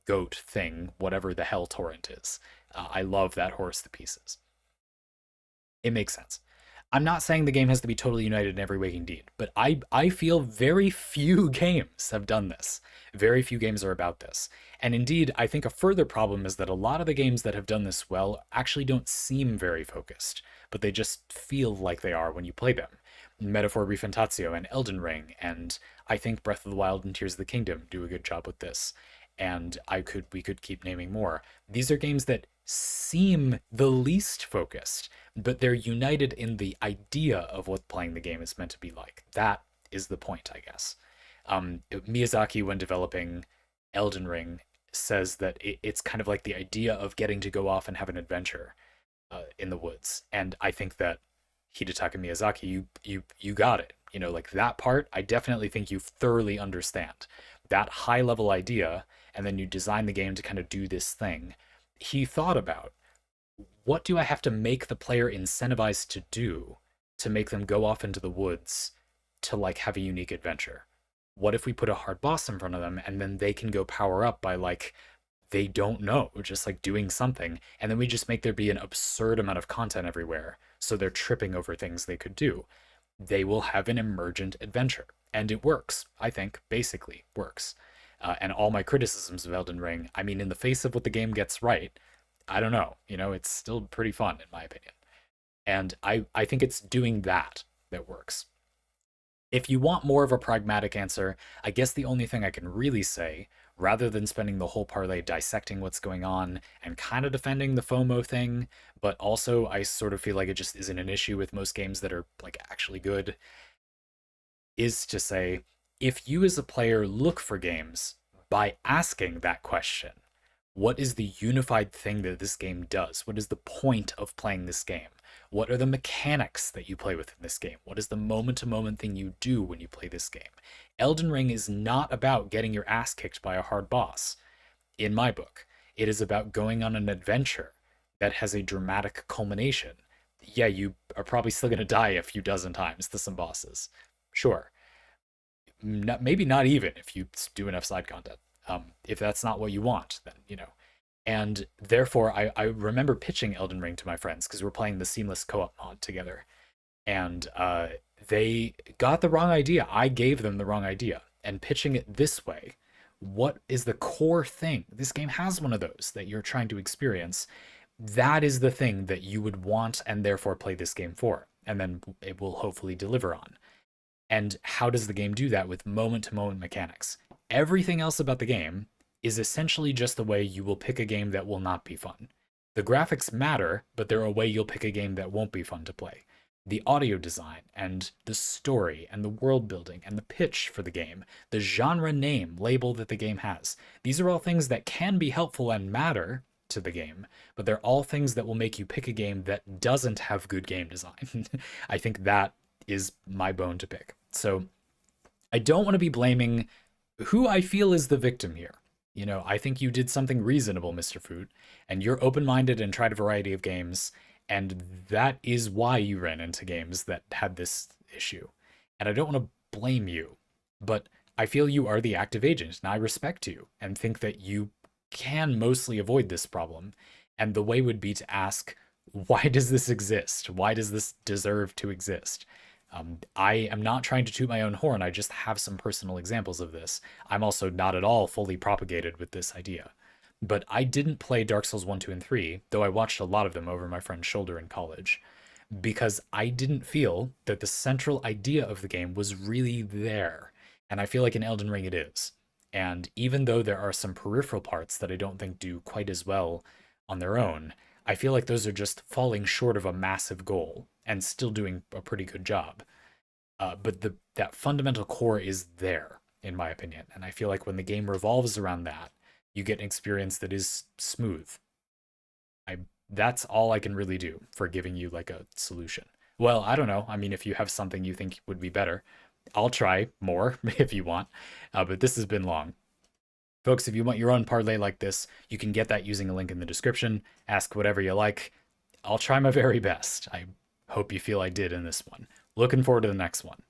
goat thing, whatever the hell Torrent is. I love that horse to pieces. It makes sense. I'm not saying the game has to be totally united in every waking deed, but I feel very few games have done this. Very few games are about this. And indeed, I think a further problem is that a lot of the games that have done this well actually don't seem very focused, but they just feel like they are when you play them. Metaphor Refantatio and Elden Ring, and I think Breath of the Wild and Tears of the Kingdom do a good job with this. And we could keep naming more. These are games that seem the least focused, but they're united in the idea of what playing the game is meant to be like. That is the point, I guess. Miyazaki, when developing Elden Ring, says that it's kind of like the idea of getting to go off and have an adventure in the woods. And I think that Hidetaka Miyazaki, you got it. You know, like that part, I definitely think you thoroughly understand that high level idea, and then you design the game to kind of do this thing. He thought about, what do I have to make the player incentivized to do to make them go off into the woods to like have a unique adventure? What if we put a hard boss in front of them and then they can go power up by like they don't know, just like doing something, and then we just make there be an absurd amount of content everywhere, so they're tripping over things they could do. They will have an emergent adventure, and it works. I think basically works. And all my criticisms of Elden Ring, I mean, in the face of what the game gets right, I don't know. You know, it's still pretty fun in my opinion, and I think it's doing that that works. If you want more of a pragmatic answer, I guess the only thing I can really say, rather than spending the whole parlay dissecting what's going on and kind of defending the FOMO thing, but also I sort of feel like it just isn't an issue with most games that are like actually good, is to say, if you as a player look for games by asking that question, what is the unified thing that this game does? What is the point of playing this game? What are the mechanics that you play with in this game? What is the moment to moment thing you do when you play this game? Elden Ring is not about getting your ass kicked by a hard boss, in my book. It is about going on an adventure that has a dramatic culmination. Yeah, you are probably still going to die a few dozen times to some bosses. Sure. Maybe not even if you do enough side content. If that's not what you want, then, you know. And therefore, I remember pitching Elden Ring to my friends because we're playing the Seamless Co-op mod together. And they got the wrong idea. I gave them the wrong idea. And pitching it this way, what is the core thing? This game has one of those that you're trying to experience. That is the thing that you would want and therefore play this game for. And then it will hopefully deliver on. And how does the game do that with moment to moment mechanics? Everything else about the game is essentially just the way you will pick a game that will not be fun. The graphics matter, but they're a way you'll pick a game that won't be fun to play. The audio design and the story and the world building and the pitch for the game, the genre name label that the game has, these are all things that can be helpful and matter to the game, but they're all things that will make you pick a game that doesn't have good game design. I think that is my bone to pick. So I don't want to be blaming who I feel is the victim here. You know, I think you did something reasonable, Mr. Food, and you're open-minded and tried a variety of games, and that is why you ran into games that had this issue. And I don't want to blame you, but I feel you are the active agent, and I respect you and think that you can mostly avoid this problem. And the way would be to ask, why does this exist? Why does this deserve to exist? I am not trying to toot my own horn. I just have some personal examples of this. I'm also not at all fully propagated with this idea. But I didn't play Dark Souls 1, 2, and 3, though I watched a lot of them over my friend's shoulder in college, because I didn't feel that the central idea of the game was really there. And I feel like in Elden Ring it is. And even though there are some peripheral parts that I don't think do quite as well on their own, I feel like those are just falling short of a massive goal and still doing a pretty good job. But that fundamental core is there, in my opinion. And I feel like when the game revolves around that, you get an experience that is smooth. That's all I can really do for giving you like a solution. Well, I don't know. I mean, if you have something you think would be better, I'll try more if you want. But this has been long. Folks, if you want your own parlay like this, you can get that using a link in the description. Ask whatever you like. I'll try my very best. I hope you feel I did in this one. Looking forward to the next one.